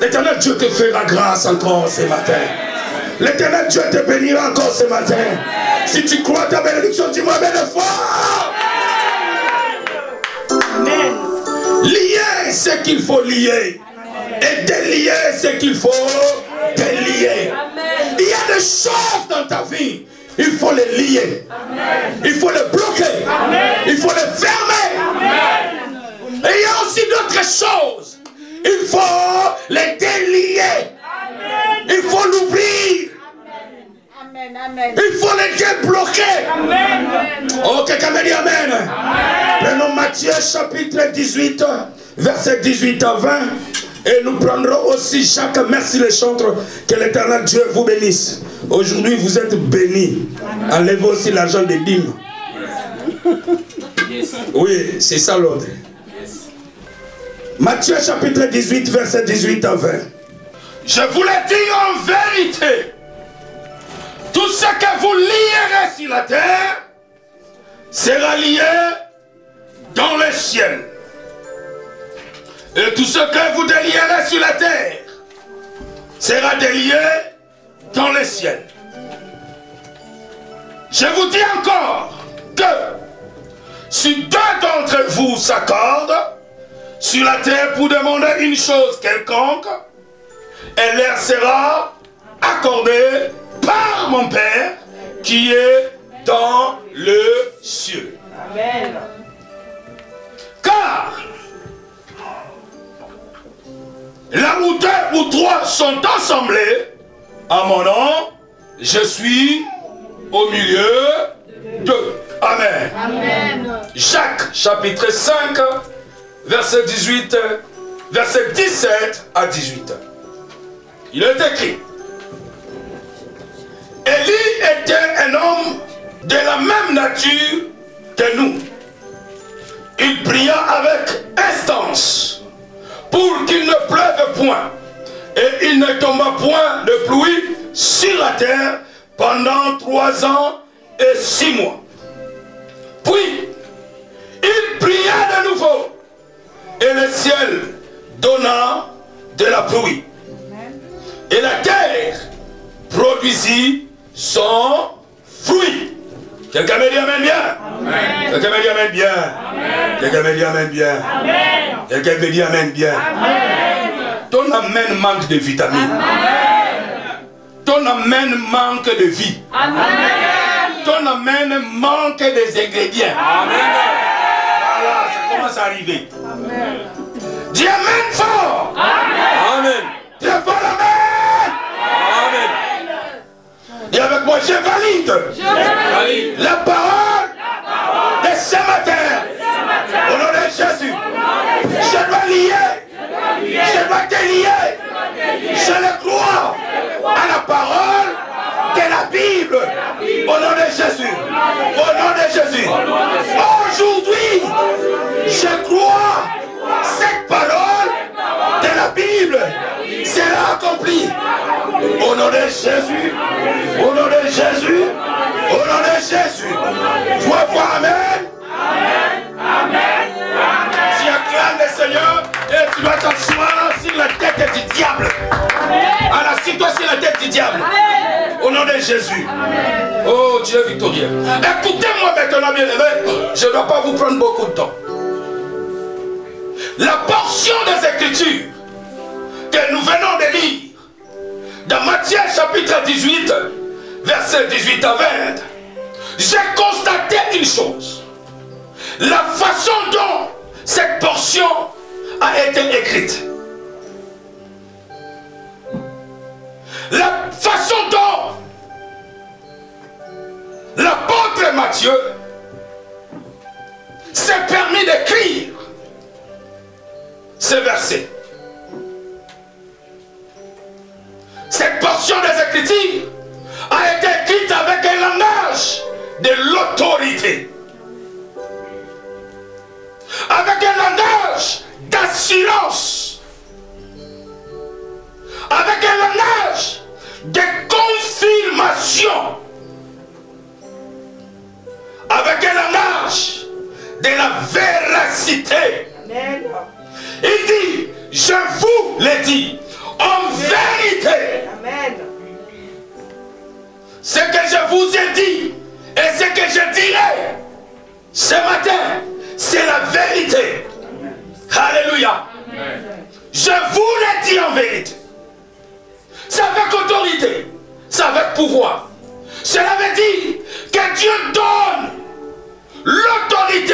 L'Éternel Dieu te fera grâce encore ce matin. L'Éternel Dieu te bénira encore ce matin. Si tu crois ta bénédiction, dis-moi belle foi. Amen. Lier ce qu'il faut lier. Et délier ce qu'il faut délier. Il y a des choses dans ta vie. Il faut les lier. Amen. Il faut les bloquer. Amen. Il faut les fermer. Amen. Et il y a aussi d'autres choses. Il faut les délier. Amen. Il faut l'ouvrir. Amen. Amen. Il faut les débloquer. Amen. Oh, quelqu'un me dit Amen. Amen. Prenons Matthieu chapitre 18, verset 18 à 20. Et nous prendrons aussi Jacques. Merci les chantres. Que l'Éternel Dieu vous bénisse. Aujourd'hui, vous êtes bénis. Enlevez aussi l'argent des dîmes. Oui, c'est ça l'ordre. Matthieu chapitre 18, verset 18 à 20. Je vous le dis en vérité. Tout ce que vous lierez sur la terre sera lié dans le ciel. Et tout ce que vous délierez sur la terre sera délié dans le ciel. Je vous dis encore que si deux d'entre vous s'accordent sur la terre pour demander une chose quelconque, elle leur sera accordée par mon Père qui est dans le ciel. Amen. Car là où deux ou trois sont assemblés à mon nom, je suis au milieu d'eux. Amen. Amen. Jacques chapitre 5, verset 18, verset 17 à 18. Il est écrit: Élie était un homme de la même nature que nous. Il pria avec instance pour qu'il ne pleuve point, et il ne tomba point de pluie sur la terre pendant 3 ans et 6 mois. Puis, il pria de nouveau, et le ciel donna de la pluie. Et la terre produisit son fruit. Quelqu'un me dit amen bien. Amen. Quelqu'un me dit amen bien. Amen. Quelqu'un me dit amen bien. Amen. Quelqu'un me dit amen bien. Amen. Ton amen manque de vitamines. Amen. Ton amen manque de vie. Amen. Ton amen manque des ingrédients. Amen. Voilà, ça commence à arriver. Amen. Dis amen fort. Amen. Amen. Dis fort amen. Amen. Dis avec moi, je valide. Je valide La parole de ce matin. Au nom de Jésus. Je dois lier. Je dois te lier. Je le crois à la parole de la Bible. Au nom de Jésus. Au nom de Jésus. Aujourd'hui, je crois cette parole de la Bible sera accomplie. Au nom de Jésus. Au nom de Jésus. Au nom de Jésus. Toi, amen. Amen. Tu acclames le Seigneur et tu dois t'asseoir sur la tête du diable. Alors, assis-toi sur la tête du diable. Au nom de Jésus. Oh, Dieu victorieux. Écoutez-moi maintenant, bien-aimés. Je ne dois pas vous prendre beaucoup de temps. La portion des Écritures que nous venons de lire dans Matthieu chapitre 18, verset 18 à 20, j'ai constaté une chose. La façon dont cette portion a été écrite. La façon dont l'apôtre Matthieu s'est permis d'écrire ce verset. Cette portion des Écritures a été écrite avec un langage de l'autorité. Avec un langage d'assurance. Avec un langage de confirmation. Avec un langage de la véracité. Amen. Il dit, je vous l'ai dit, en vérité. Amen. Ce que je vous ai dit et ce que je dirai ce matin, c'est la vérité. Alléluia. Je vous l'ai dit en vérité. C'est avec autorité, c'est avec pouvoir. Cela veut dire que Dieu donne l'autorité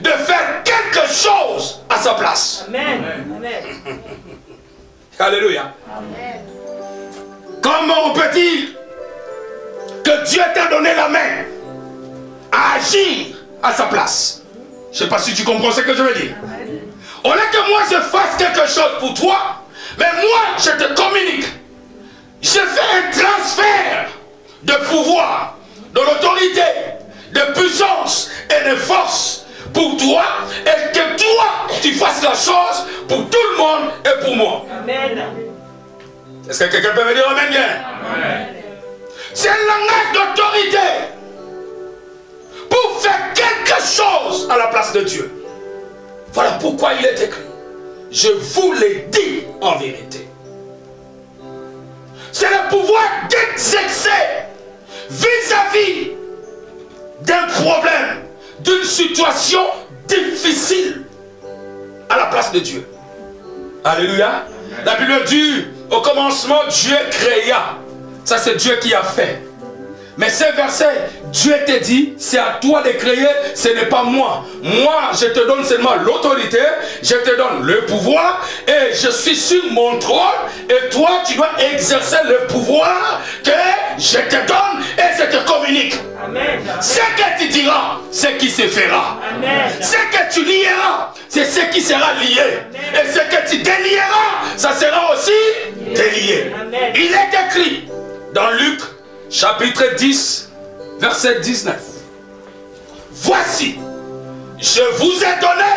de faire quelque chose à sa place. Amen. Amen. Alléluia. Amen. Comment on peut dire que Dieu t'a donné la main à agir à sa place? Je ne sais pas si tu comprends ce que je veux dire. Au lieu que moi je fasse quelque chose pour toi, mais moi je te communique. Je fais un transfert de pouvoir, de l'autorité, de puissance et de force pour toi, et que toi tu fasses la chose pour tout le monde et pour moi. Amen. Est-ce que quelqu'un peut me dire amen bien? Amen. C'est un langage d'autorité pour faire quelque chose à la place de Dieu. Voilà pourquoi il est écrit. Je vous l'ai dit en vérité. C'est le pouvoir d'exercer vis-à-vis d'un problème, d'une situation difficile à la place de Dieu. Alléluia. La Bible dit, au commencement, Dieu créa. Ça, c'est Dieu qui a fait. Mais ce verset, Dieu te dit, c'est à toi de créer, ce n'est pas moi. Moi, je te donne seulement l'autorité, je te donne le pouvoir, et je suis sur mon trône, et toi, tu dois exercer le pouvoir que je te donne et je te communique. Amen. Ce que tu diras, c'est qui se fera. Amen. Ce que tu lieras, c'est ce qui sera lié. Et ce que tu délieras, ça sera aussi délié. Amen. Il est écrit dans Luc, chapitre 10, verset 19. Voici, je vous ai donné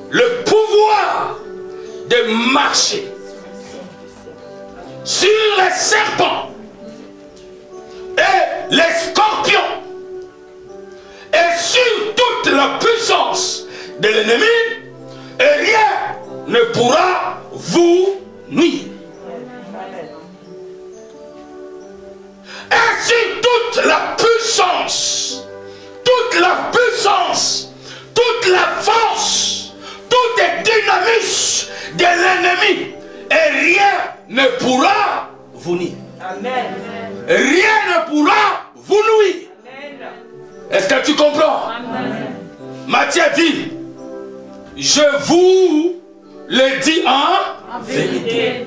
le pouvoir de marcher sur les serpents et les scorpions et sur toute la puissance de l'ennemi, et rien ne pourra vous nuire. Et sur toute la puissance, toute la force, tout est dynamisme de l'ennemi, et rien ne pourra vous nuire. Amen. Rien ne pourra vous nuire. Est-ce que tu comprends? Amen. Matthieu dit, je vous le dis en vérité.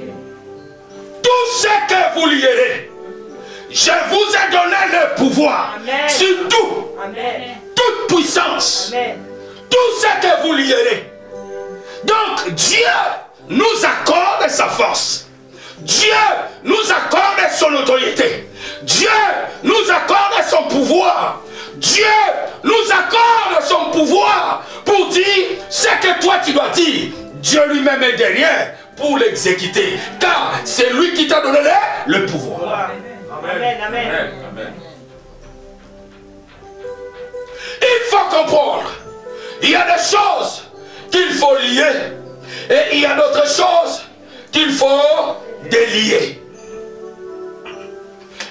Tout ce que vous lierez, je vous ai donné le pouvoir. Amen. Sur tout, Amen. toute puissance. Amen. Tout ce que vous lierez. Donc Dieu nous accorde sa force. Dieu nous accorde son autorité. Dieu nous accorde son pouvoir. Dieu nous accorde son pouvoir pour dire ce que toi tu dois dire. Dieu lui-même est derrière pour l'exécuter. Car c'est lui qui t'a donné le pouvoir. Amen. Amen. Amen. Il faut comprendre. Il y a des choses qu'il faut lier. Et il y a d'autres choses qu'il faut délier.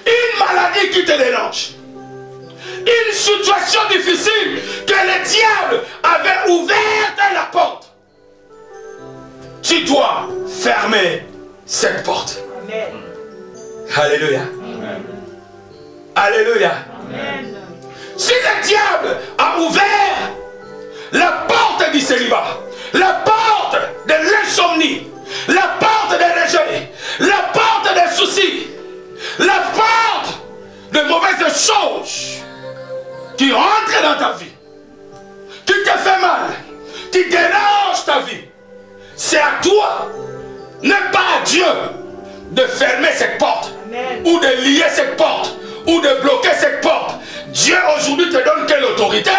Une maladie qui te dérange. Une situation difficile que le diable avait ouverte la porte. Tu dois fermer cette porte. Amen. Alléluia. Amen. Alléluia. Amen. Si le diable a ouvert la porte du célibat, la porte de l'insomnie, la porte des rejets, la porte des soucis, la porte de mauvaises choses qui rentrent dans ta vie, qui te fait mal, qui dérange ta vie, c'est à toi, n'est pas à Dieu, de fermer cette porte, Amen. ou de lier cette porte, ou de bloquer cette porte. Dieu aujourd'hui te donne quelle autorité?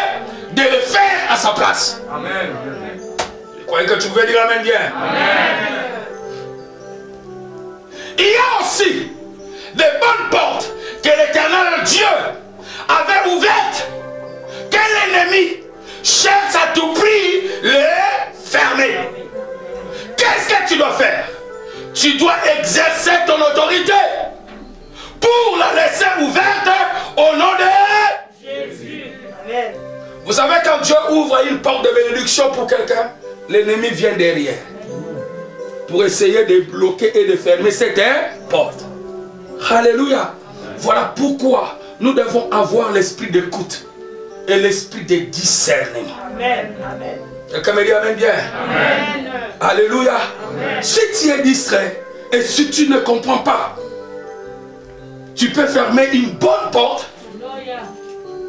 De le faire à sa place. Amen. Je croyais que tu pouvais dire amen bien. Amen. Il y a aussi des bonnes portes que l'Éternel Dieu avait ouvertes, que l'ennemi cherche à tout prix les fermer. Qu'est-ce que tu dois faire? tu dois exercer ton autorité pour la laisser ouverte au nom de Jésus. Amen. Vous savez, quand Dieu ouvre une porte de bénédiction pour quelqu'un, l'ennemi vient derrière pour essayer de bloquer et de fermer cette porte. Alléluia. Voilà pourquoi nous devons avoir l'esprit d'écoute et l'esprit de discernement. Amen. Amen. Quelqu'un me dit amen bien. Amen. Alléluia. Amen. Si tu es distrait et si tu ne comprends pas, tu peux fermer une bonne porte.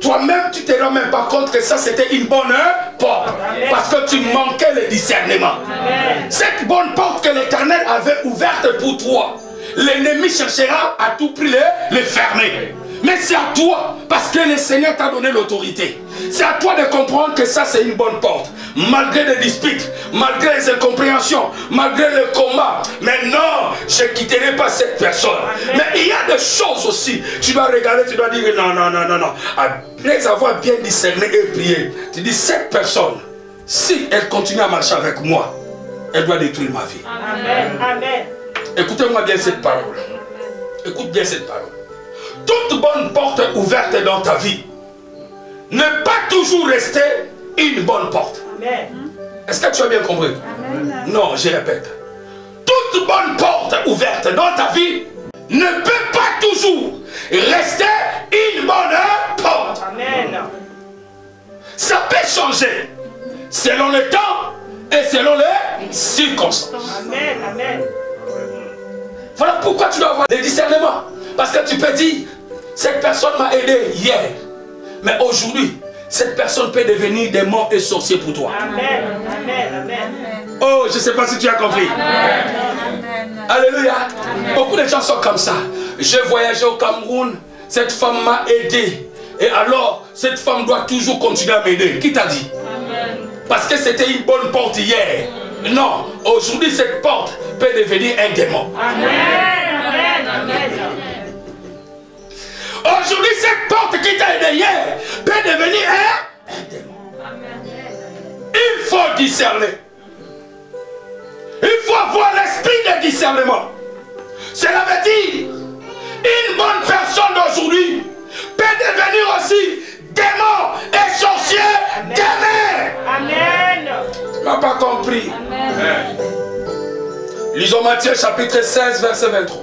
Toi-même, tu ne te rends même pas compte que ça, c'était une bonne porte. Amen. Parce que tu manquais le discernement. Amen. Cette bonne porte que l'Éternel avait ouverte pour toi, l'ennemi cherchera à tout prix les fermer. Mais c'est à toi, parce que le Seigneur t'a donné l'autorité. C'est à toi de comprendre que ça, c'est une bonne porte. Malgré les disputes, malgré les incompréhensions, malgré le combat. Mais non, je ne quitterai pas cette personne. Amen. Mais il y a des choses aussi. Tu dois regarder, tu dois dire non, non, non, non, non. Après avoir bien discerné et prié, tu dis cette personne, si elle continue à marcher avec moi, elle doit détruire ma vie. Amen. Amen. Écoutez-moi bien cette parole. Écoute bien cette parole. Toute bonne porte ouverte dans ta vie ne pas toujours rester une bonne porte. Amen. Est-ce que tu as bien compris? Amen. Non, je répète. Toute bonne porte ouverte dans ta vie ne peut pas toujours rester une bonne porte. Amen. Ça peut changer selon le temps et selon les circonstances. Amen. Amen. Voilà pourquoi tu dois avoir des discernements. Parce que tu peux dire, cette personne m'a aidé hier. Mais aujourd'hui, cette personne peut devenir démon et sorcier pour toi. Amen. Amen. Amen. Oh, je ne sais pas si tu as compris. Amen. Alléluia. Beaucoup de gens sont comme ça. J'ai voyagé au Cameroun, cette femme m'a aidé. Et alors, cette femme doit toujours continuer à m'aider. Qui t'a dit? Parce que c'était une bonne porte hier. Non, aujourd'hui cette porte peut devenir un démon. Amen. Amen. Amen. Aujourd'hui cette porte qui t'a aidé hier peut devenir un démon. Il faut discerner. Il faut avoir l'esprit de discernement. Cela veut dire, une bonne personne d'aujourd'hui peut devenir aussi démon et sorcier demain. Amen. Tu n'as pas compris. Lisons Matthieu chapitre 16 verset 23.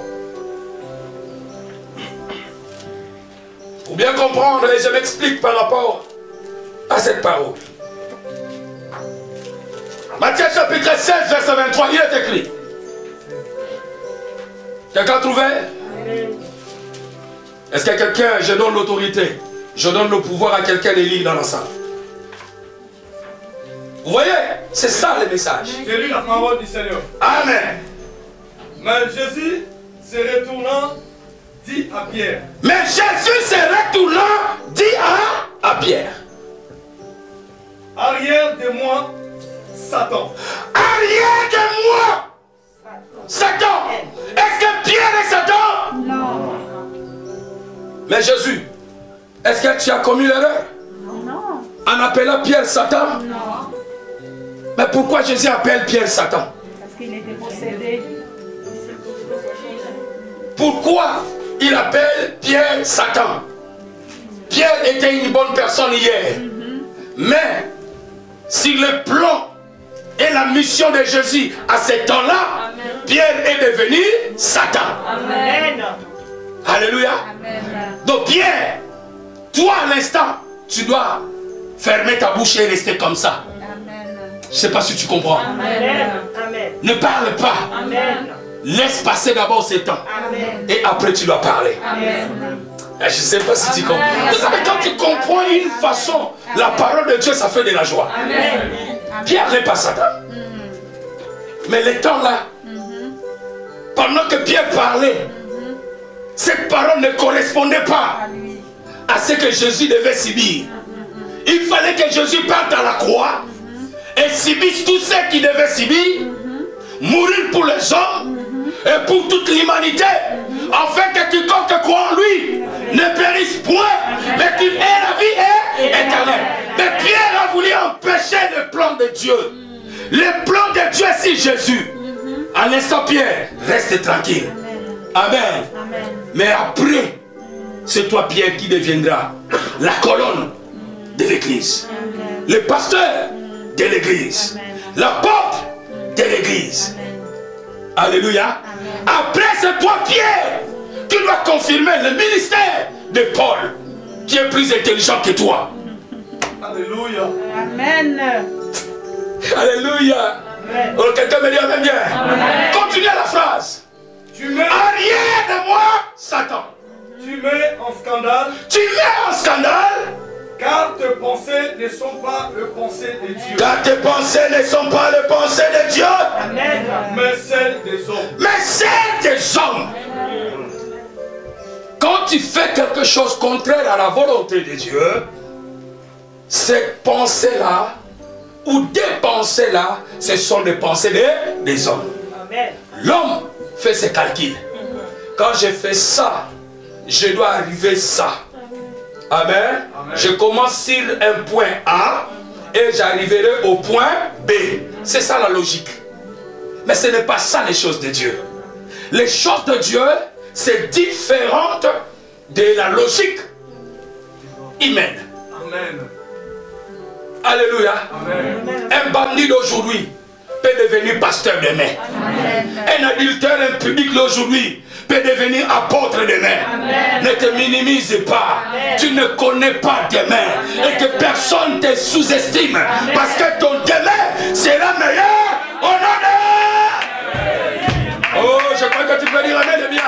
Pour bien comprendre, et je m'explique par rapport à cette parole. Matthieu chapitre 16 verset 23, il est écrit. Quelqu'un a trouvé? Est-ce que quelqu'un, je donne l'autorité, je donne le pouvoir à quelqu'un de lire dans la salle? Vous voyez? C'est ça le message. J'ai lu la parole du Seigneur. Amen. Mais Jésus, se retournant, dit à Pierre. Mais Jésus se retournant, dit à Pierre. Arrière de moi, Satan. Arrière de moi, Satan. Est-ce que Pierre est Satan? Non. Mais Jésus, est-ce que tu as commis l'erreur Non. en appelant Pierre Satan? Non. Mais pourquoi Jésus appelle Pierre Satan? Parce qu'il était possédé. Pourquoi il appelle Pierre Satan? Pierre était une bonne personne hier. Mais sur le plan et la mission de Jésus à ce temps-là, Pierre est devenu Satan. Amen. Alléluia. Amen. Donc Pierre, toi à l'instant, tu dois fermer ta bouche et rester comme ça. Amen. Je ne sais pas si tu comprends. Amen. Amen. Ne parle pas. Amen. Laisse passer d'abord ce temps. Amen. Et après tu dois parler. Amen. Je ne sais pas si tu comprends. Vous savez, quand tu comprends une façon, la parole de Dieu, ça fait de la joie. Amen. Pierre n'est pas Satan. Mais le temps là, pendant que Pierre parlait, cette parole ne correspondait pas À lui. à ce que Jésus devait subir. Il fallait que Jésus parte à la croix et subisse tout ce qu'il devait subir, mourir pour les hommes et pour toute l'humanité, afin que quiconque croit en lui ne périsse point, mais qu'il ait la vie éternelle. Mais Pierre a voulu empêcher le plan de Dieu. Le plan de Dieu, c'est Jésus. À l'instant, Pierre, reste tranquille. Amen. Amen. Mais après, c'est toi, Pierre, qui deviendra la colonne de l'église. Le pasteur de l'église. L'apôtre de l'église. Alléluia. Après, c'est toi, Pierre, qui dois confirmer le ministère de Paul, qui est plus intelligent que toi. Alléluia. Amen. Alléluia. Oh, quelqu'un me dit Amen bien. Continue la phrase. Tu mets Arrière de moi, Satan. Tu mets en scandale, Tu mets en scandale, car tes pensées ne sont pas les pensées de Dieu, car tes pensées ne sont pas les pensées de Dieu, mais celles des hommes. mais celles des hommes. Quand tu fais quelque chose contraire à la volonté de Dieu, ces pensées-là, ou des pensées-là, ce sont des pensées des hommes. L'homme fait ses calculs. Quand je fais ça, je dois arriver ça. Amen. Je commence sur un point A et j'arriverai au point B. C'est ça la logique. Mais ce n'est pas ça les choses de Dieu. Les choses de Dieu, c'est différent de la logique humaine. Amen. Alléluia. Amen. Un bandit d'aujourd'hui peut devenir pasteur demain. Un adultère impudique d'aujourd'hui peut devenir apôtre demain. Ne te minimise pas. Tu ne connais pas demain. Et que personne ne te sous-estime. Parce que ton demain sera meilleur au nom de... Oh, je crois que tu peux dire Amen bien.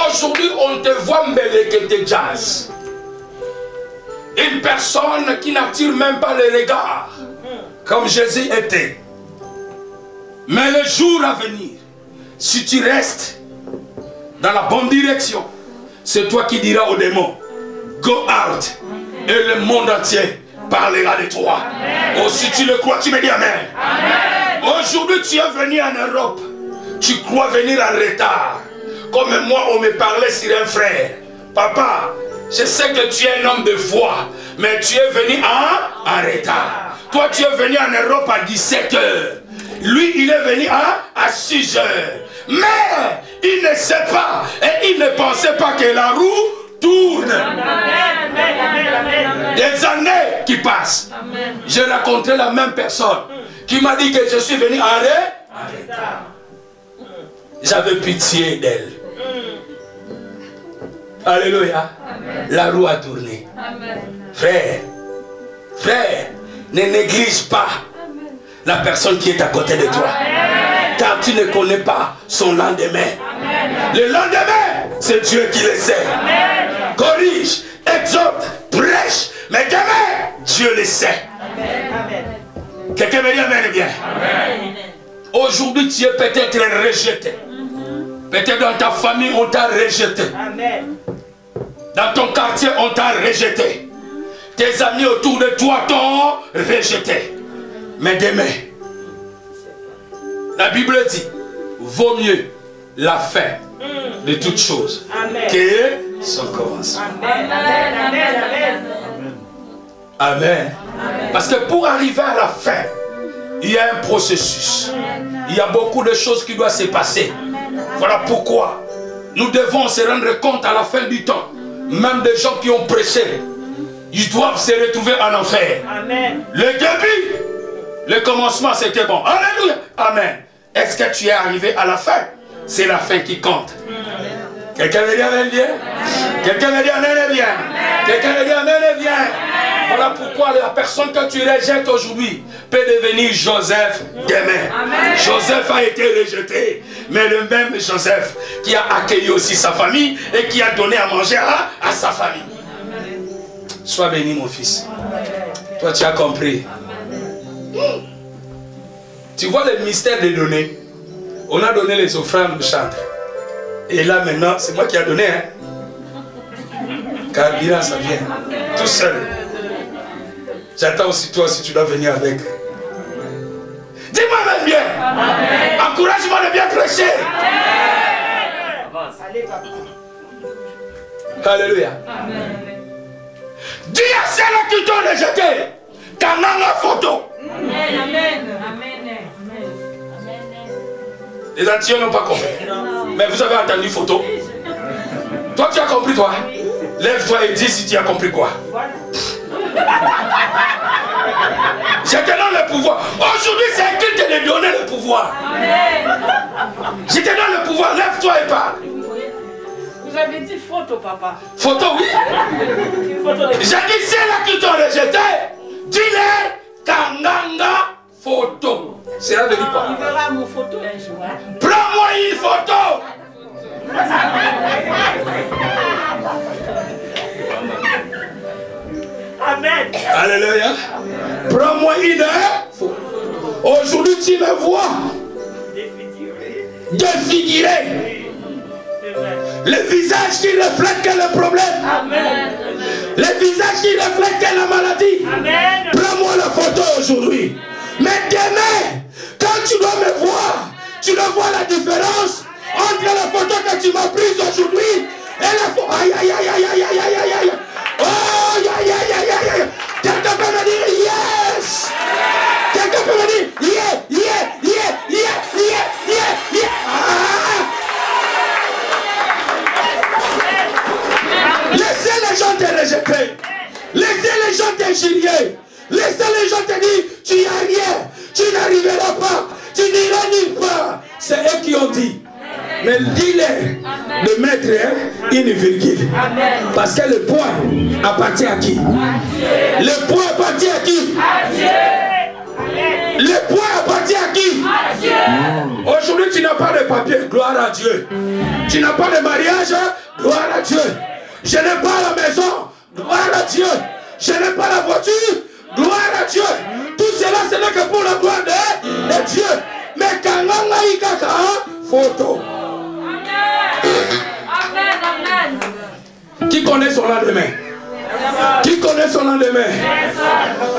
Aujourd'hui, on te voit mbelekete jazz. Une personne qui n'attire même pas les regards, comme Jésus était. Mais le jour à venir, si tu restes dans la bonne direction, c'est toi qui diras aux démons, go out, et le monde entier parlera de toi. Oh, si tu le crois, tu me dis Amen. Aujourd'hui, tu es venu en Europe, tu crois venir en retard. Comme moi, on me parlait sur un frère. Papa, je sais que tu es un homme de foi, mais tu es venu en retard. Toi, tu es venu en Europe à 17 h. Lui, il est venu à 6 h. Mais il ne sait pas et il ne pensait pas que la roue tourne. Des années qui passent. J'ai rencontré la même personne qui m'a dit que je suis venu en retard. J'avais pitié d'elle. Alléluia. La roue a tourné. Frère, ne néglige pas la personne qui est à côté de toi. Car tu ne connais pas son lendemain. Le lendemain, c'est Dieu qui le sait. Corrige, exhorte, prêche. Mais demain, Dieu le sait. Quelqu'un me dit Amen bien. Aujourd'hui, tu es peut-être rejeté. Peut-être dans ta famille, on t'a rejeté. Dans ton quartier, on t'a rejeté. Tes amis autour de toi t'ont rejeté. Mais demain, la Bible dit, vaut mieux la fin de toutes choses que son commencement. Amen. Parce que pour arriver à la fin, il y a un processus. Il y a beaucoup de choses qui doivent se passer. Voilà pourquoi nous devons se rendre compte à la fin du temps. Même des gens qui ont prêché, ils doivent se retrouver en enfer. Amen. Le début, le commencement, c'était bon. Alléluia. Amen. Est-ce que tu es arrivé à la fin? C'est la fin qui compte. Quelqu'un veut dire Amen bien? Quelqu'un veut dire Amen bien? Quelqu'un veut dire Amen bien? Voilà pourquoi la personne que tu rejettes aujourd'hui peut devenir Joseph demain. Amen. Joseph a été rejeté, mais le même Joseph qui a accueilli aussi sa famille et qui a donné à manger à sa famille. Amen. Sois béni mon fils. Amen. Toi tu as compris. Amen. Tu vois le mystère des données. On a donné les offrandes de chantre. Et là maintenant, c'est moi qui ai donné. Carburant, ça vient. Tout seul. J'attends aussi toi si tu dois venir avec. Dis-moi même bien. Encourage-moi de bien prêcher. Alléluia. Dis à ceux qui t'ont rejeté qu'en a la photo. Amen. Amen. Les Antillais n'ont pas compris. Mais vous avez entendu photo. Toi, tu as compris, toi. Lève-toi et dis si tu as compris quoi. Je te donne le pouvoir. Aujourd'hui, c'est qui te de donner le pouvoir. Je te donne le pouvoir. Lève-toi et parle. Vous avez dit photo, papa. Photo, oui. J'ai dit ceux-là qui t'ont rejeté. Dis-leur Kanganga photo. C'est là de dire quoi? Il verra mon photo un jour. Prends-moi une photo. Amen. Alléluia. Prends-moi une photo. Aujourd'hui, tu me vois défiguré. Le visage qui reflète quel est le problème. Amen. Le visage qui reflète quelle est la maladie. Amen. Prends-moi la photo aujourd'hui. Mais demain, quand tu dois me voir, tu dois voir la différence entre la photo que tu m'as prise aujourd'hui et la photo. Aïe, aïe, aïe, aïe, aïe, aïe, aïe, aïe. Oh, aïe, aïe, aïe, aïe, aïe. Quelqu'un peut me dire yes. Quelqu'un peut me dire yeah, yeah, yeah, yeah, yeah, yeah, yeah. Ah. Laissez les gens te rejeter. Laissez les gens t'injurier. Laissez les gens te dire tu n'y as rien. Tu n'arriveras pas. Tu n'iras nulle part. C'est eux qui ont dit. Mais dis-les de mettre une virgule. Amen. Parce que le point appartient à qui? Le point appartient à qui? Le point appartient à qui? Aujourd'hui, tu n'as pas de papier. Gloire à Dieu. Tu n'as pas de mariage. Gloire à Dieu. Je n'ai pas la maison. Gloire à Dieu. Je n'ai pas la voiture. Gloire à Dieu. Tout cela, ce n'est que pour la gloire de Dieu. Mais quand on a eu photo. Amen, amen. Qui connaît son lendemain? Qui connaît son lendemain?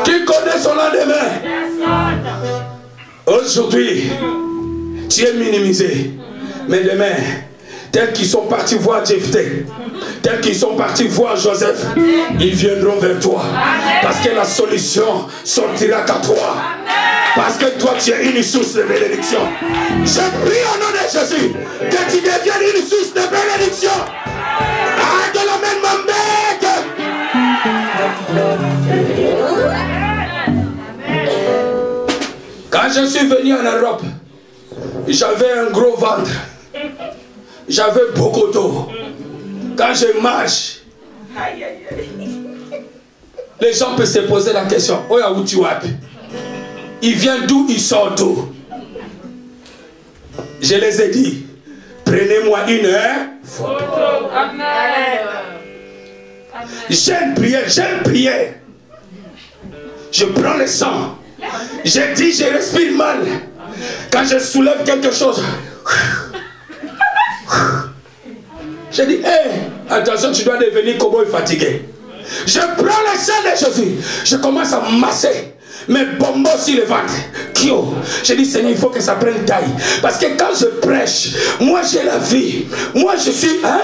Qui connaît son lendemain? Aujourd'hui, tu es minimisé. Mais demain, tels qu'ils sont partis voir Jephthé, tels qu'ils sont partis voir Joseph, ils viendront vers toi. Parce que la solution sortira qu'à toi. Parce que toi, tu es une source de bénédiction. Je prie au nom de Jésus que tu deviennes une source de bénédiction. Ah, de la même mambec. Quand je suis venu en Europe, j'avais un gros ventre. J'avais beaucoup d'eau. Quand je marche, les gens peuvent se poser la question, oh, où tu vas? Il vient d'où, il sort d'où? Je les ai dit, prenez-moi une photo. Amen. J'ai une prière. Je prends le sang. Je dis, je respire mal. Quand je soulève quelque chose, je dis, hey, attention, tu dois devenir comme fatigué. Je prends le sang de Jésus. Je commence à masser mes bonbons sur le ventre. Je dis, Seigneur, il faut que ça prenne taille. Parce que quand je prêche, moi j'ai la vie. Moi je suis, hein?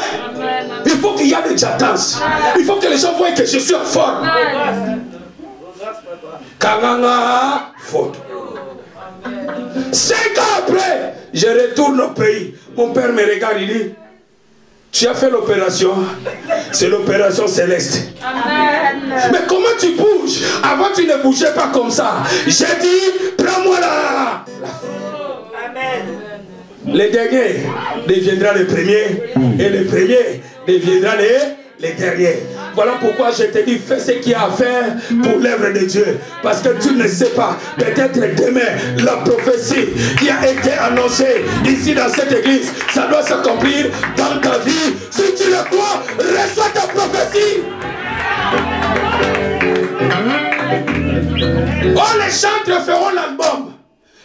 Il faut qu'il y ait des jattances. Il faut que les gens voient que je suis en forme. Kanganga, faute. 5 ans après, je retourne au pays. Mon père me regarde, il dit, tu as fait l'opération, c'est l'opération céleste. Amen. Mais comment tu bouges? Avant tu ne bougeais pas comme ça. J'ai dit, prends-moi la. Amen. Les derniers deviendront les premiers et les premiers deviendront les derniers. Voilà pourquoi je te dis, fais ce qu'il y a à faire pour l'œuvre de Dieu. Parce que tu ne sais pas, peut-être demain, la prophétie qui a été annoncée ici dans cette église, ça doit s'accomplir dans ta vie. Si tu le crois, reçois ta prophétie. Oh, les chantres feront l'album.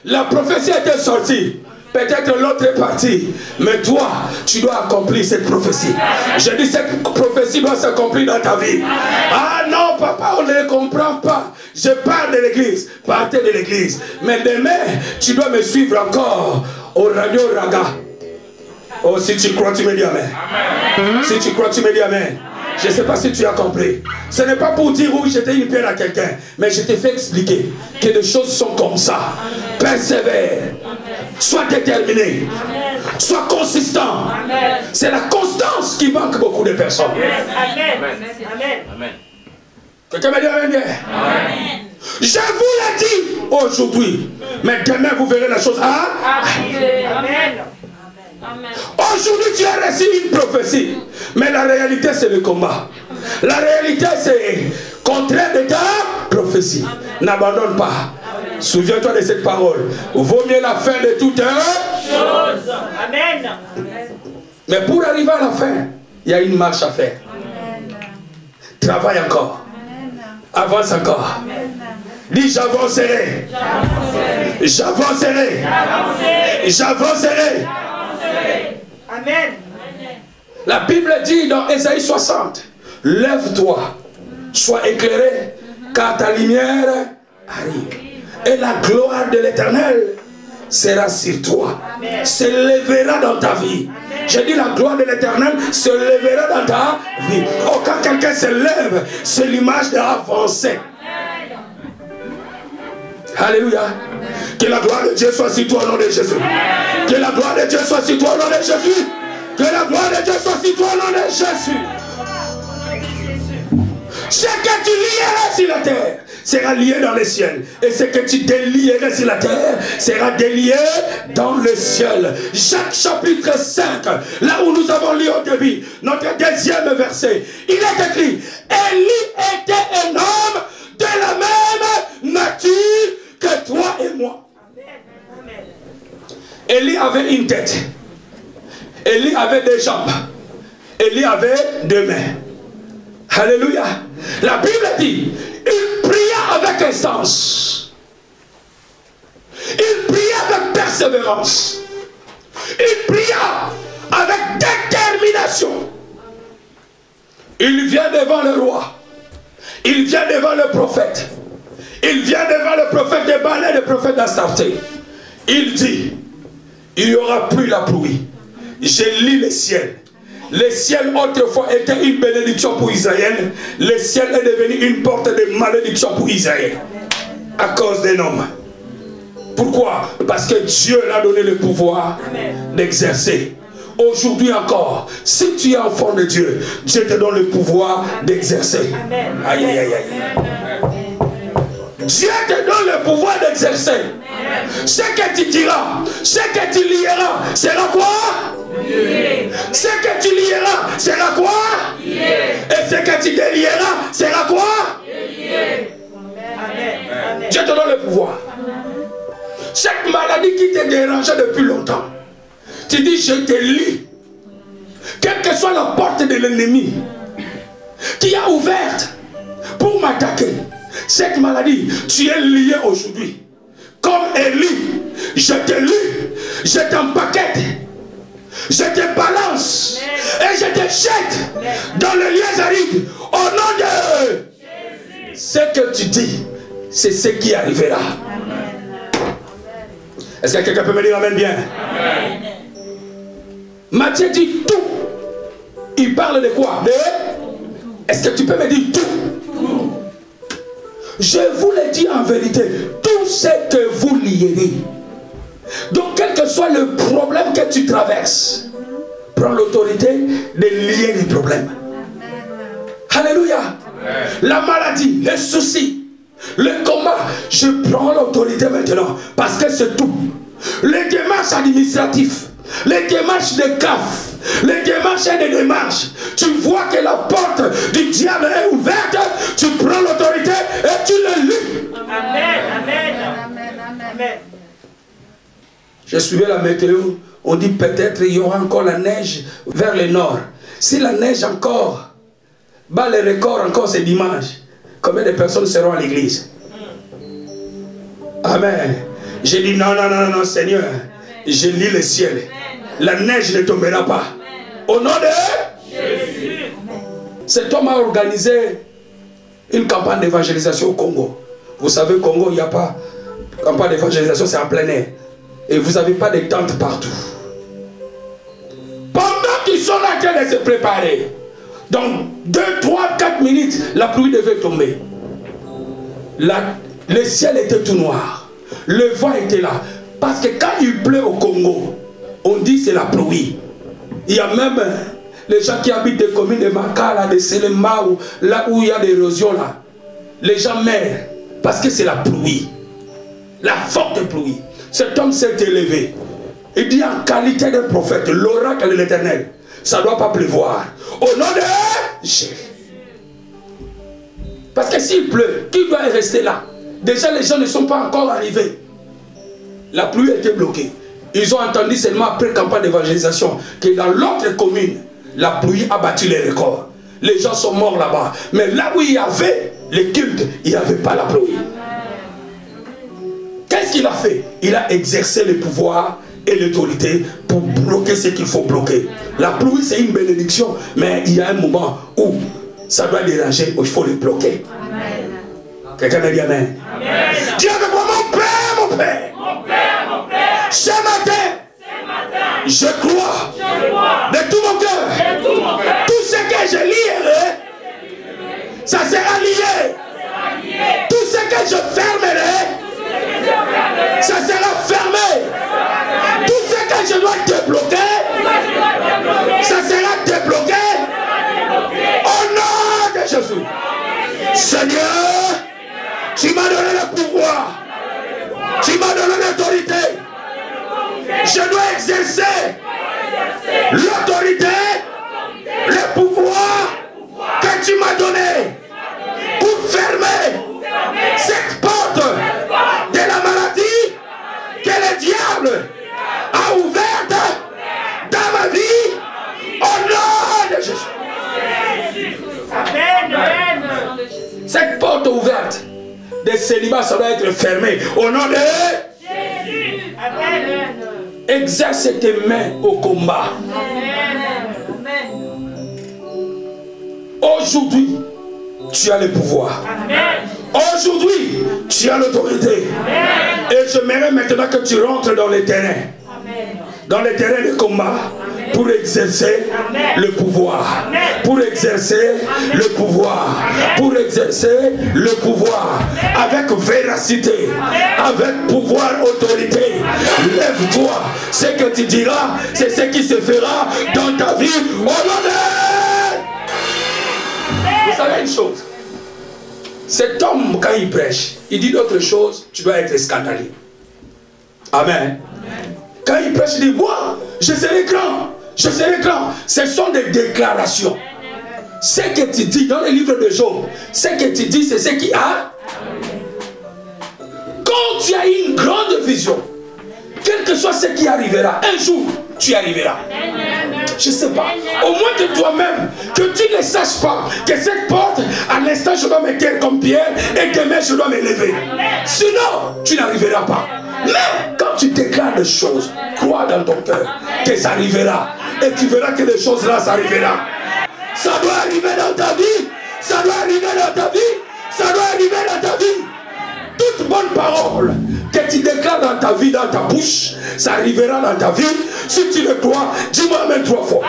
La prophétie était sortie. Peut-être l'autre est parti. Mais toi, tu dois accomplir cette prophétie. Je dis, cette prophétie doit s'accomplir dans ta vie. Ah non, papa, on ne comprend pas. Je parle de l'église. Partez de l'église. Mais demain, tu dois me suivre encore au Radio Raga. Oh, si tu crois, tu me dis amen. Si tu crois, tu me dis amen. Je ne sais pas si tu as compris. Ce n'est pas pour dire oui, j'étais une pierre à quelqu'un. Mais je t'ai fait expliquer que les choses sont comme ça. Persévère. Sois déterminé. Amen. Sois consistant. Amen. C'est la constance qui manque beaucoup de personnes. Amen. Amen. Amen. Quelqu'un m'a dit amen bien. Amen. Je vous l'ai dit aujourd'hui. Mais demain vous verrez la chose. Ah? Amen. Aujourd'hui tu as reçu une prophétie. Mais la réalité c'est le combat. La réalité c'est contraire de ta prophétie. N'abandonne pas. Souviens-toi de cette parole. Vaut mieux la fin de toute chose. Amen. Mais pour arriver à la fin, il y a une marche à faire. Travaille encore. Avance encore. Dis j'avancerai. J'avancerai. J'avancerai. Amen. La Bible dit dans Ésaïe 60, lève-toi, sois éclairé, car ta lumière arrive. Et la gloire de l'Éternel sera sur toi, se lèvera dans ta vie. Je dis la gloire de l'Éternel se lèvera dans ta vie. Oh, quand quelqu'un se lève, c'est l'image d'avancée. Alléluia. Que la gloire de Dieu soit sur toi au nom de Jésus. Que la gloire de Dieu soit sur toi au nom de Jésus. Que la gloire de Dieu soit sur toi au nom de Jésus. Ce que tu lieras sur la terre sera lié dans les ciels. Et ce que tu délieras sur la terre sera délié dans le ciel. Jacques chapitre 5, là où nous avons lu au début, notre deuxième verset, il est écrit: Élie était un homme de la même nature que toi et moi. Élie avait une tête. Élie avait des jambes. Élie avait deux mains. Alléluia. La Bible dit, il pria avec instance. Il pria avec persévérance. Il pria avec détermination. Il vient devant le roi. Il vient devant le prophète. Il vient devant le prophète de Baal et le prophète d'Astarté. Il dit, il n'y aura plus la pluie. J'ai lis le ciel. Le ciel autrefois était une bénédiction pour Israël. Le ciel est devenu une porte de malédiction pour Israël. À cause d'un homme. Pourquoi? Parce que Dieu l'a donné le pouvoir d'exercer. Aujourd'hui encore, si tu es enfant de Dieu, Dieu te donne le pouvoir d'exercer. Aïe, aïe, aïe, aïe. Dieu te donne le pouvoir d'exercer. Ce que tu diras, ce que tu lieras, sera quoi? Ce que tu lieras, sera quoi? Et ce que tu délieras, sera quoi? Dieu te donne le pouvoir. Cette maladie qui te dérangeait depuis longtemps, tu dis je te lie. Quelle que soit la porte de l'ennemi qui a ouverte pour m'attaquer, cette maladie, tu es lié aujourd'hui. Comme Élie, je te lie, je t'empaquette, je te balance et je te jette dans le lieu aride au nom de Jésus. Ce que tu dis, c'est ce qui arrivera. Est-ce que quelqu'un peut me dire amen bien? Amen. Matthieu dit tout. Il parle de quoi? Est-ce que tu peux me dire tout? Je vous le dis en vérité, tout ce que vous lierez. Donc quel que soit le problème que tu traverses, prends l'autorité de lier les problèmes. Alléluia. La maladie, les soucis, le combat, je prends l'autorité maintenant parce que c'est tout. Les démarches administratives, les démarches de CAF, les démarches et des démarches, tu vois que la porte du diable est ouverte, tu prends l'autorité et tu le lis. Amen, amen, amen. Je suivais la météo, on dit peut-être il y aura encore la neige vers le nord. Si la neige encore bat les records encore c'est dimanche, combien de personnes seront à l'église? Amen. J'ai dit non, non, non, non, Seigneur, je lis le ciel. La neige ne tombera pas. Au nom de Jésus. Cet homme a organisé une campagne d'évangélisation au Congo. Vous savez, au Congo, il n'y a pas de campagne d'évangélisation, c'est en plein air. Et vous n'avez pas de tentes partout. Pendant qu'ils sont en train de se préparer, dans 2, 3, 4 minutes, la pluie devait tomber. Le ciel était tout noir. Le vent était là. Parce que quand il pleut au Congo, on dit c'est la pluie. Il y a même les gens qui habitent des communes de Makala, de Selema, là où il y a des érosions là. Les gens meurent parce que c'est la pluie. La forte pluie. Cet homme s'est élevé. Il dit en qualité de prophète, l'oracle de l'Éternel, ça ne doit pas pleuvoir. Au nom de Jésus. Parce que s'il pleut, qui doit rester là? Déjà les gens ne sont pas encore arrivés. La pluie était bloquée. Ils ont entendu seulement après campagne d'évangélisation que dans l'autre commune, la pluie a battu les records. Les gens sont morts là-bas. Mais là où il y avait les cultes, il n'y avait pas la pluie. Qu'est-ce qu'il a fait? Il a exercé le pouvoir et l'autorité pour bloquer ce qu'il faut bloquer. La pluie, c'est une bénédiction, mais il y a un moment où ça doit déranger, où il faut le bloquer. Quelqu'un me dit amen. Dis avec moi, mon Père, mon Père. Mon Père, mon Père. Ce matin, je crois de tout mon cœur. Tout ce que je lierai, ça sera lié. Tout ce que je fermerai, ça sera fermé. Tout ce que je dois débloquer, ça sera débloqué. Au nom de Jésus. Seigneur, tu m'as donné le pouvoir. Tu m'as donné l'autorité. Je dois exercer l'autorité, le pouvoir que tu m'as donné pour fermer cette porte de la maladie que le diable a ouverte dans ma vie au nom de Jésus. Amen. Cette porte ouverte de célibat, ça doit être fermée au nom de Jésus. Amen. Exerce tes mains au combat. Aujourd'hui, tu as le pouvoir. Aujourd'hui, tu as l'autorité. Et j'aimerais maintenant que tu rentres dans les terrains. Dans les terrains de combat. Pour exercer le pouvoir. Pour exercer le pouvoir. Pour exercer le pouvoir. Avec véracité. Avec pouvoir, autorité. Lève-toi. Ce que tu diras, c'est ce qui se fera dans ta vie. Au nom de... Vous savez une chose. Cet homme, quand il prêche, il dit d'autres choses, tu dois être scandaleux. Amen. Quand il prêche, il dit, moi, je serai grand. Je serai grand. Ce sont des déclarations. Ce que tu dis dans le livre de Job, ce que tu dis, c'est ce qui a. Quand tu as une grande vision, quel que soit ce qui arrivera, un jour, tu y arriveras. Je ne sais pas. Au moins de toi-même, que tu ne saches pas que cette porte, à l'instant, je dois me taire comme Pierre et demain, je dois me lever. Sinon, tu n'arriveras pas. Mais quand tu déclares des choses, crois dans ton cœur que ça arrivera. Et tu verras que les choses là, ça arrivera. Ça doit arriver dans ta vie. Ça doit arriver dans ta vie. Ça doit arriver dans ta vie. Toute bonne parole que tu déclares dans ta vie, dans ta bouche, ça arrivera dans ta vie. Si tu le crois, dis-moi amen 3 fois.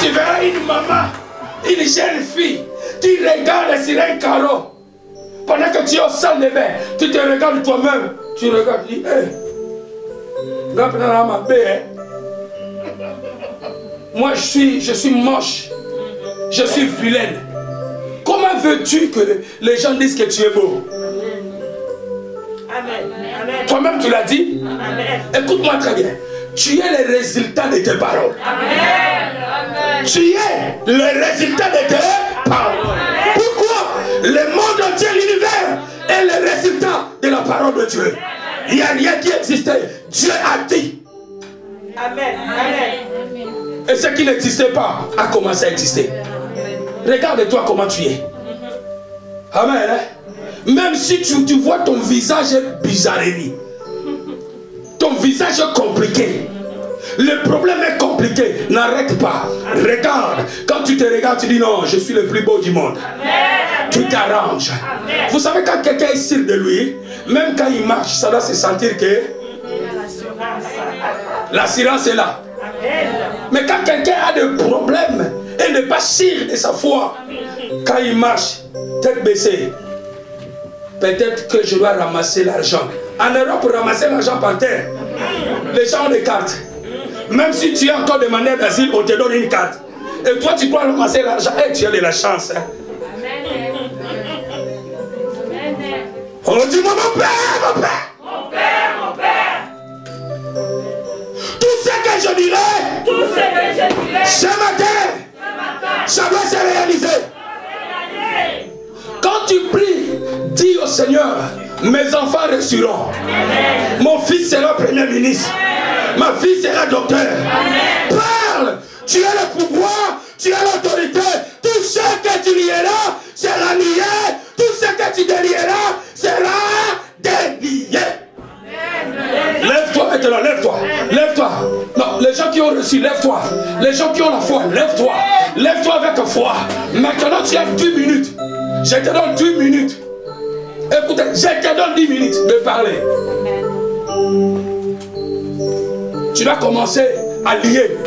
Tu verras une maman, une jeune fille qui regarde sur un carreau. Pendant que tu es au salle de bain, tu te regardes toi-même. Tu regardes, tu dis, moi je suis moche. Je suis vilaine. Comment veux-tu que les gens disent que tu es beau? Amen. Toi-même tu l'as dit. Écoute-moi très bien. Tu es le résultat de tes paroles. Amen. Tu es le résultat de tes paroles. Pourquoi? Le monde entier, l'univers est le résultat de la parole de Dieu. Il n'y a rien qui existait. Dieu a dit. Amen. Et ce qui n'existait pas a commencé à exister. Regarde-toi comment tu es. Amen. Même si tu vois ton visage bizarrerie, ton visage compliqué, le problème est compliqué, n'arrête pas. Regarde, quand tu te regardes, tu dis non, je suis le plus beau du monde. Tu t'arranges. Vous savez, quand quelqu'un est sûr de lui, même quand il marche, ça doit se sentir que l'assurance est là. Mais quand quelqu'un a des problèmes et n'est pas sûr de sa foi, quand il marche, tête baissée, peut-être que je dois ramasser l'argent. En Europe, pour ramasser l'argent par terre, les gens ont des cartes. Même si tu es encore demandeur d'asile, on te donne une carte. Et toi, tu crois ramasser l'argent. Et tu as de la chance. Hein? On dit, mon père, mon père. Mon père, mon père. Tout ce que je dirai, ce matin, ça doit se réaliser. Quand tu pries, dis au Seigneur, mes enfants resteront. Mon fils sera premier ministre. Ma fille sera docteur. Parle, tu as le pouvoir, tu as l'autorité. Tout ce que tu lieras sera lié. Tout ce que tu délieras sera délié. Lève-toi maintenant, lève-toi, lève-toi. Non, les gens qui ont reçu, lève-toi. Les gens qui ont la foi, lève-toi. Lève-toi avec foi. Maintenant, tu as 10 minutes. Je te donne 10 minutes. Écoutez, je te donne 10 minutes de parler. Tu vas commencer à lier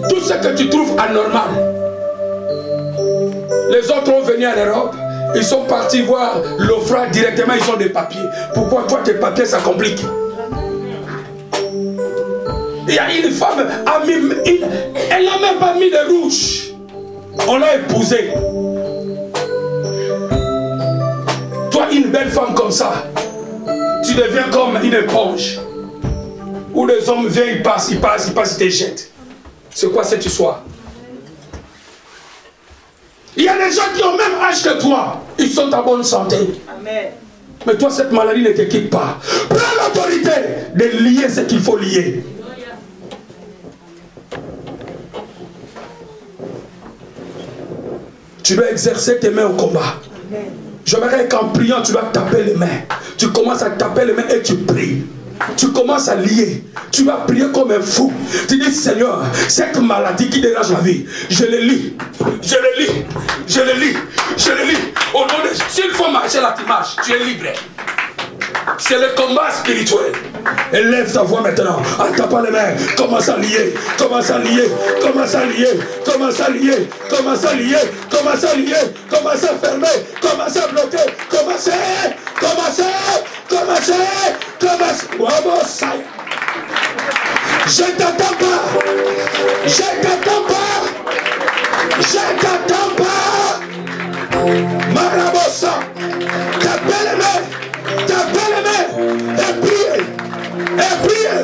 tout ce que tu trouves anormal. Les autres ont venu en Europe. Ils sont partis voir l'offrande directement, ils ont des papiers. Pourquoi toi tes papiers ça complique? Il y a une femme, elle n'a même pas mis de rouge. On l'a épousée. Toi, une belle femme comme ça, tu deviens comme une éponge. Où les hommes viennent, ils passent, ils te jettent. C'est quoi cette histoire? Il y a des gens qui ont même âge que toi. Ils sont en bonne santé. Amen. Mais toi, cette maladie ne te quitte pas. Prends l'autorité de lier ce qu'il faut lier. Tu dois exercer tes mains au combat. J'aimerais qu'en priant, tu dois taper les mains. Tu commences à taper les mains et tu pries. Tu commences à lier. Tu vas prier comme un fou. Tu dis, Seigneur, cette maladie qui dérange ma vie, je le lis. Je le lis. Je le lis. Je le lis. Au nom de... S'il faut marcher là, tu marches. Tu es libre. C'est le combat spirituel. Élève ta voix maintenant. En tapant les mains. Commence à lier. Commence à lier. Commence à lier. Commence à lier. Commence à lier. Commence à lier. Commence à fermer. Commence à bloquer. Commencez. Commencez. Commencez. Commencez. Wabosaya. Je t'attends pas. Je t'attends pas. Je t'attends pas. Marabosa. Tapez les mains. Tapez les mains. Et priez. Et priez.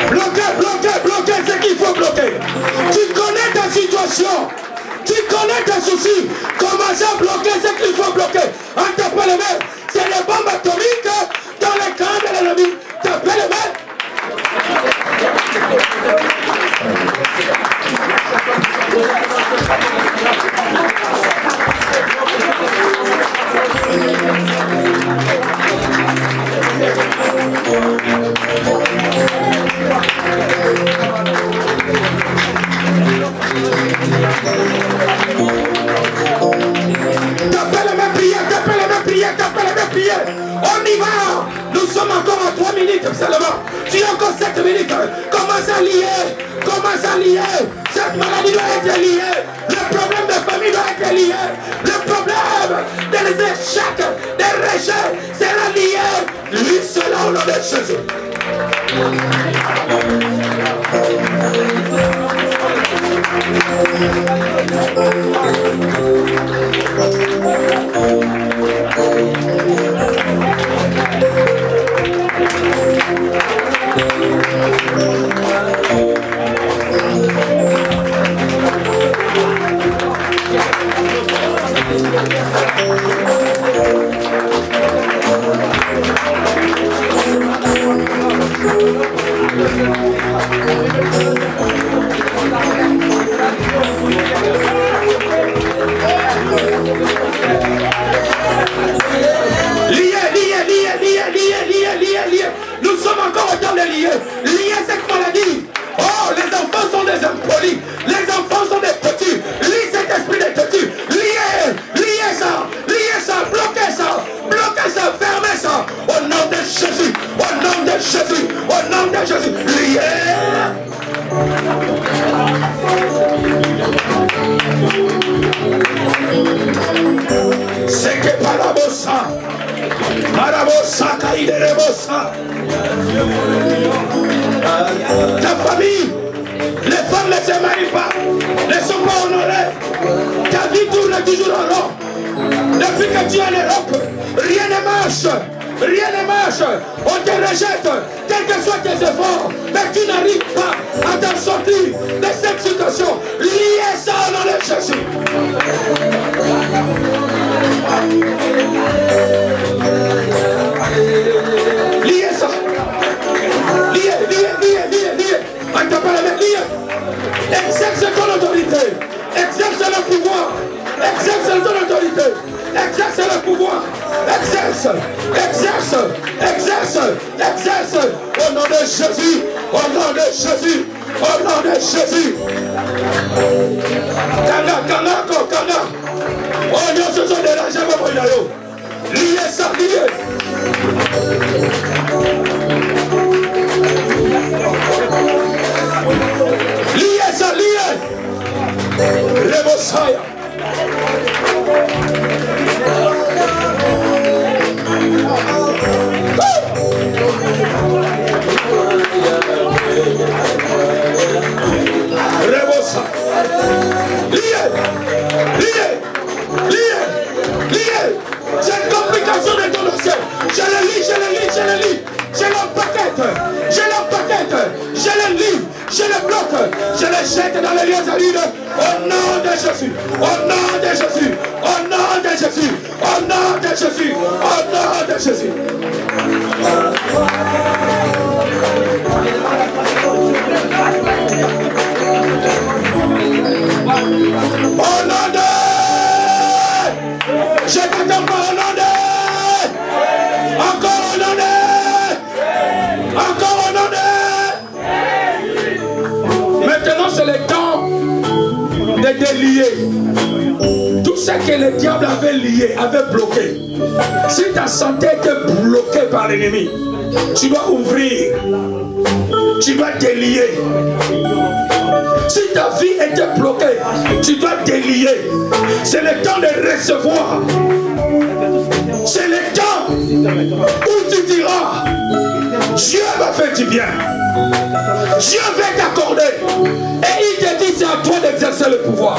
Bloquez, bloquez, bloquez ce qu'il faut bloquer. Tu connais ta situation. Tu connais tes soucis. Commencez à bloquer ce qu'il faut bloquer. En tapant les mains. C'est les bombes atomiques dans les camps de l'ennemi. Tapez les mains. Tapez les mains, priez, tapez les mains, priez, tapez les mains, priez. On y va. Nous sommes encore à 3 minutes seulement. Tu as encore 7 minutes. Commence à lier. Commence à lier. Cette maladie doit être liée. Le problème de famille doit être lié. Le problème des échecs, des rejets sera lié. Lui cela au nom de Jésus. Lié, es toujours en Europe. Depuis que tu es en Europe, rien ne marche. Rien ne marche. On te rejette, quels que soient tes efforts. Mais tu n'arrives pas à t'en sortir de cette situation. Liez ça au nom de Jésus. Liez ça. Liez. Exerce ton autorité. Exerce le pouvoir. Exerce ton autorité. Exerce le pouvoir. Exerce. Au nom de Jésus. Au nom de Jésus. Au nom de Jésus. Kana. Oh, Dieu, se sont dérangés, maman, liez ça, liez. Liez ça, liez. Le Messiah. Rebosa. Liez. Cette complication de ton dossier, je le lis. Je l'empaquette. Je le lis. Je le bloque. Je le jette dans les lieux arides. Au nom de Jésus. Au nom de Jésus. Au nom de Jésus. Au nom de Jésus. Au nom de Jésus. Au nom de... Je t'attends pas au nom de... Encore au nom de... Encore au nom de... Maintenant c'est le temps de délier. Tout ce que le diable avait lié, avait bloqué. Si ta santé était bloquée par l'ennemi, tu dois ouvrir. Tu dois délier. Si ta vie était bloquée, tu dois délier. C'est le temps de recevoir. C'est le temps où tu diras, Dieu m'a fait du bien. Dieu va t'accorder. Et il te dit, c'est à toi d'exercer le pouvoir.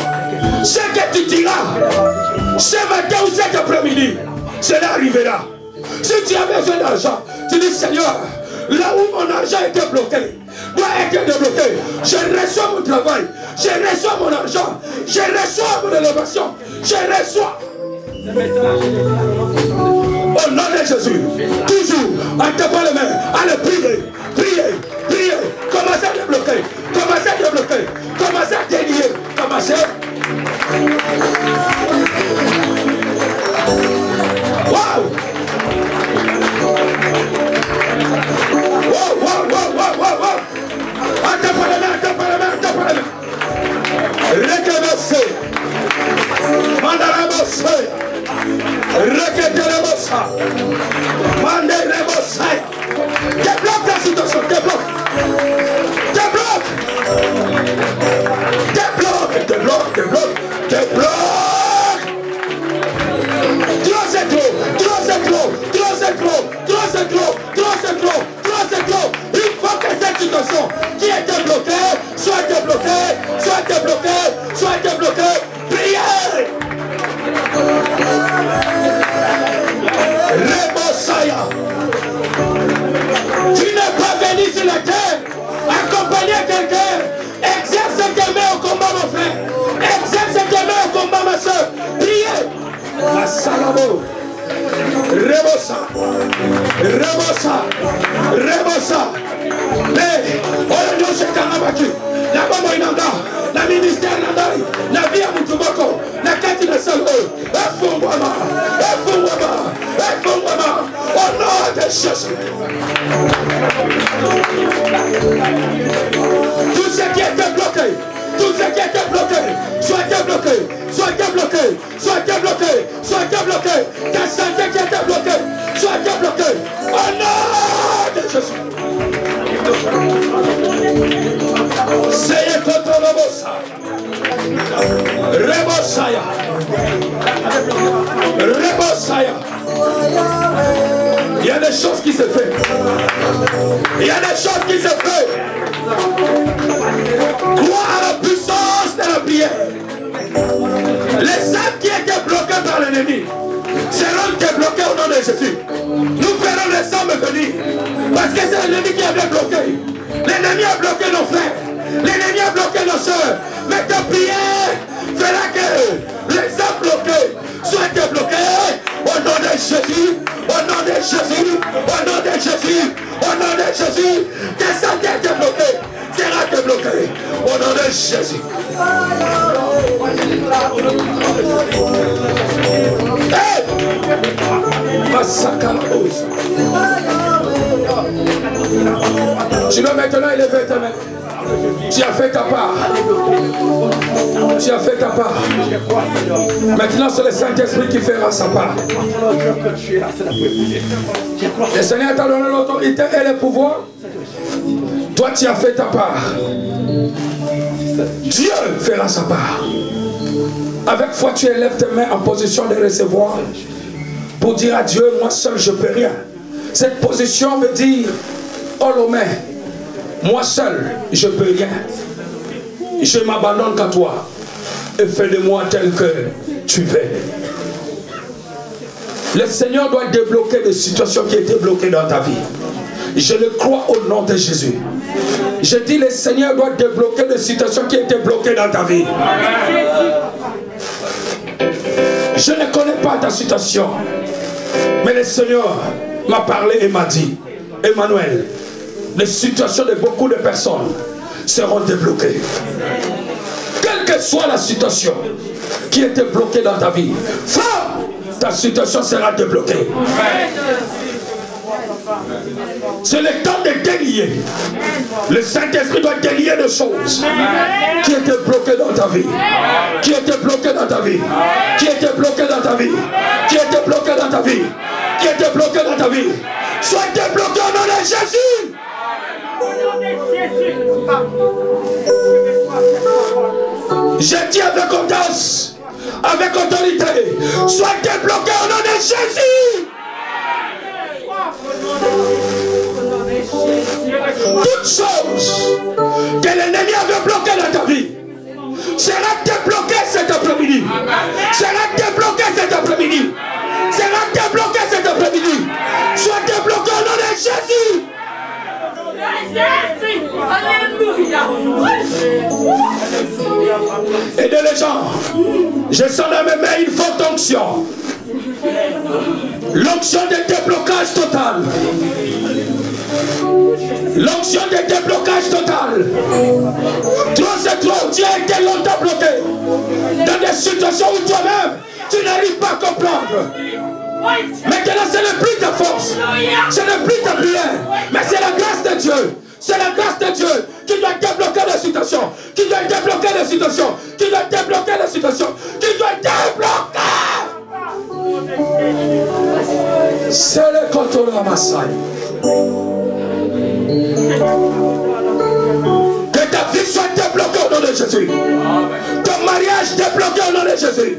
Ce que tu diras, ce matin ou cet après-midi, cela arrivera. Si tu as besoin d'argent, tu dis, Seigneur, là où mon argent était bloqué, doit être débloqué. Je reçois mon travail, je reçois mon argent, je reçois mon élévation, je reçois. Au nom de Jésus, toujours en tapant les mains, allez prier. Commencez à débloquer, commencez à délier, commencez. Wow! Débloque ta situation, débloque. Il faut que cette situation qui était bloquée soit débloquée. Priez. Rebosaya. Tu n'es pas venu sur la terre accompagner quelqu'un. Exerce tes mains au combat, mon frère. Exerce tes mains au combat, ma soeur. Priez. La salamo. Rebosa. Mais, oh Dieu, c'est un abattu. La maman inanda, la ministère nandari, la vie à Moutuboko, la quête de Salo, Efungwama. Au nom de Jésus. Tout ce qui était bloqué, soit débloqué. Ta santé qui était bloquée, soit débloquée. Au nom de Jésus. Seye contre le bossa. Rebosaya. Il y a des choses qui se font. Crois à la puissance de la prière. Les âmes qui ennemis seront débloqués au nom de Jésus. Nous verrons les hommes venir. Parce que c'est l'ennemi qui avait bloqué. L'ennemi a bloqué nos frères. L'ennemi a bloqué nos soeurs. Mais ta prière fera que les hommes bloqués soient débloqués. Au nom de Jésus. Au nom de Jésus. Au nom de Jésus. Au nom de Jésus. Tes santé débloquées sera débloqué. Au nom de Jésus. Hey! Tu dois maintenant élever ta main. Tu as fait ta part. Tu as fait ta part. Maintenant c'est le Saint-Esprit qui fera sa part. Le Seigneur t'a donné l'autorité et le pouvoir. Toi tu as fait ta part. Dieu fera sa part. Avec foi tu élèves tes mains en position de recevoir. Pour dire à Dieu, moi seul je ne peux rien. Cette position veut dire, oh l'homme, moi seul je ne peux rien. Je m'abandonne qu'à toi. Et fais de moi tel que tu veux. Le Seigneur doit débloquer des situations qui étaient bloquées dans ta vie. Je le crois au nom de Jésus. Je dis, le Seigneur doit débloquer des situations qui étaient bloquées dans ta vie. Je ne connais pas ta situation. Mais le Seigneur m'a parlé et m'a dit, Emmanuel, les situations de beaucoup de personnes seront débloquées. Quelle que soit la situation qui était bloquée dans ta vie, femme, ta situation sera débloquée. C'est le temps de délier. Le Saint-Esprit doit délier des choses qui étaient bloquées dans ta vie. Qui étaient bloquées dans ta vie. Qui étaient bloquées dans ta vie. Qui étaient bloquées dans ta vie. Qui étaient bloquées dans ta vie. Sois débloqué au nom de Jésus. Je dis avec audace, avec autorité, sois débloqué au nom de Jésus. Toute chose que l'ennemi avait bloqué dans ta vie sera débloquée cet après-midi. Sera débloquée cet après-midi. Sera débloquée cet après-midi. Sois débloqué au nom de Jésus. Aidez les gens. Je sens dans mes mains une forte onction. L'onction de déblocage total. L'onction de déblocage total. Trop c'est trop. Tu as été longtemps bloqué dans des situations où toi-même tu n'arrives pas à comprendre. Maintenant ce n'est plus ta force. Ce n'est plus ta prière. Mais c'est la grâce de Dieu. C'est la grâce de Dieu qui doit débloquer la situation. Qui doit débloquer la situation. Qui doit débloquer la situation. Qui doit débloquer. C'est le contrôle de Massaï. Que ta vie soit débloquée au nom de Jésus. Ton mariage débloqué au nom de Jésus.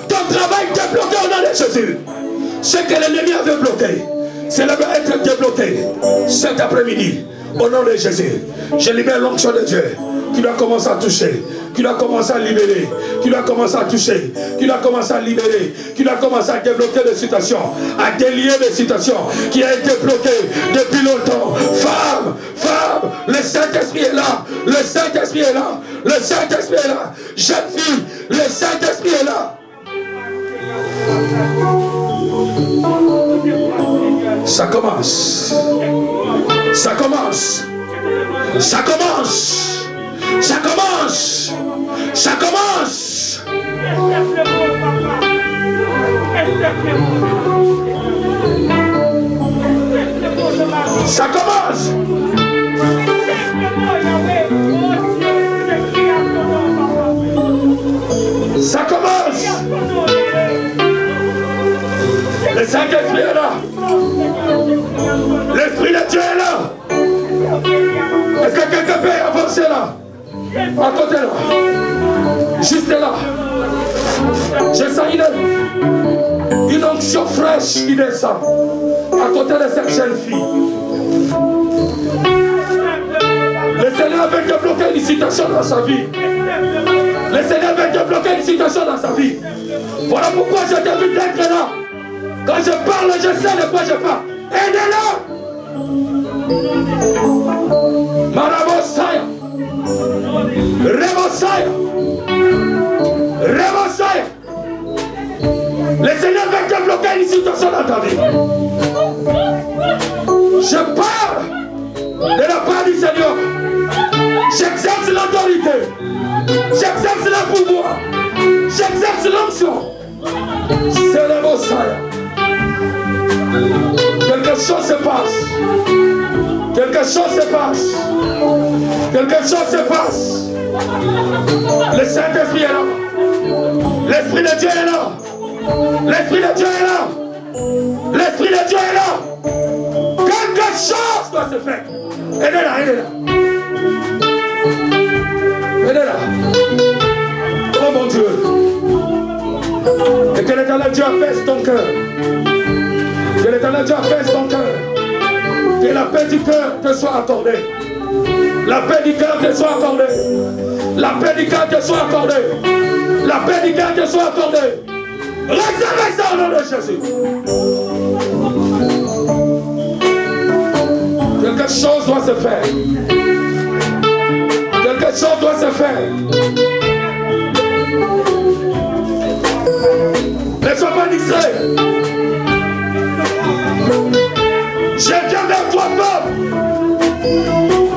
Ton travail débloqué au nom de Jésus. Ce que l'ennemi avait bloqué, cela doit être débloqué cet après-midi. Au nom de Jésus, je libère l'onction de Dieu qui doit commencer à toucher, qui doit commencer à libérer, qui doit commencer à toucher, qui doit commencer à libérer, qui doit commencer à débloquer des situations, à délier des situations qui ont été bloquées depuis longtemps. Femme, femme, le Saint-Esprit est là, le Saint-Esprit est là, le Saint-Esprit est là. Jeune fille, le Saint-Esprit est là. Ça commence. Ça commence. Ça commence. Ça commence. Ça commence. Ça commence. Ça commence. Le Saint-Esprit est là. L'Esprit de Dieu est là. Est-ce que quelqu'un peut avancer là? À côté là. Juste là. Je sens une onction fraîche qui descend. À côté de cette jeune fille. Le Seigneur avait débloqué une situation dans sa vie. Le Seigneur veut débloquer une situation dans sa vie. Voilà pourquoi je t'invite d'être là. Quand je parle, je sais de quoi je parle. Aidez-le. Marabosaya. Rebosaya. Rebosaya. Le Seigneur veut débloquer une situation dans ta vie. Je parle de la part du Seigneur. J'exerce l'autorité. J'exerce le pouvoir. J'exerce l'onction. C'est le Messiah. Quelque chose se passe. Quelque chose se passe. Quelque chose se passe. Le Saint-Esprit est là. L'Esprit de Dieu est là. L'Esprit de Dieu est là. L'Esprit de Dieu est là. Quelque chose doit se faire. Aidez-la, aidez-la. Aidez-la. Oh mon Dieu. Et que l'Éternel Dieu apaise ton cœur. Que l'Éternel Dieu apaise ton cœur. Que la paix du cœur te soit accordée. La paix du cœur te soit accordée. La paix du cœur te soit accordée. La paix du cœur te soit accordée. Recevez ça au nom de Jésus. Quelque chose doit se faire. Quelque chose doit se faire. Ne sois pas distrait. Je viens vers toi, femme.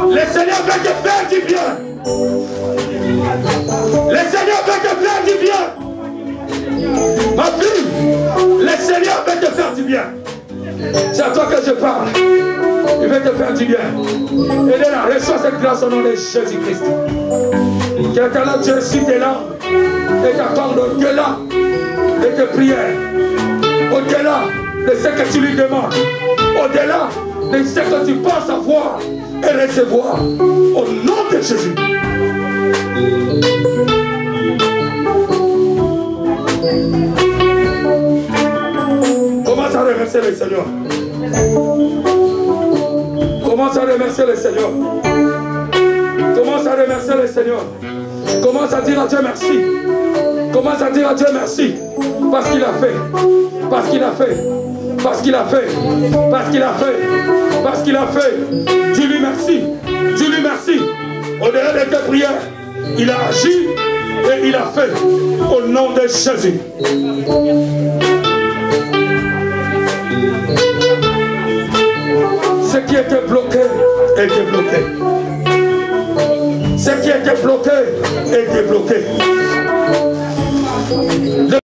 Le Seigneur veut te faire du bien. Le Seigneur veut te faire du bien. Ma fille, le Seigneur veut te faire du bien. C'est à toi que je parle. Il veut te faire du bien. Et là, reçois cette grâce au nom de Jésus-Christ. Que l'Éternel Dieu suit tes langues et t'accorde au-delà de tes prières, au-delà de ce que tu lui demandes, au-delà de ce que tu penses avoir et recevoir, au nom de Jésus. Commence à remercier le Seigneur. Commence à remercier le Seigneur. Commence à remercier le Seigneur. Commence à dire à Dieu merci. Commence à dire à Dieu merci. Parce qu'il a fait. Parce qu'il a fait. Parce qu'il a fait. Parce qu'il a fait. Parce qu'il a fait. Dis-lui merci. Dis-lui merci. Au-delà de tes prières, il a agi et il a fait. Au nom de Jésus. Ce qui était bloqué est débloqué. Ce qui était bloqué est débloqué.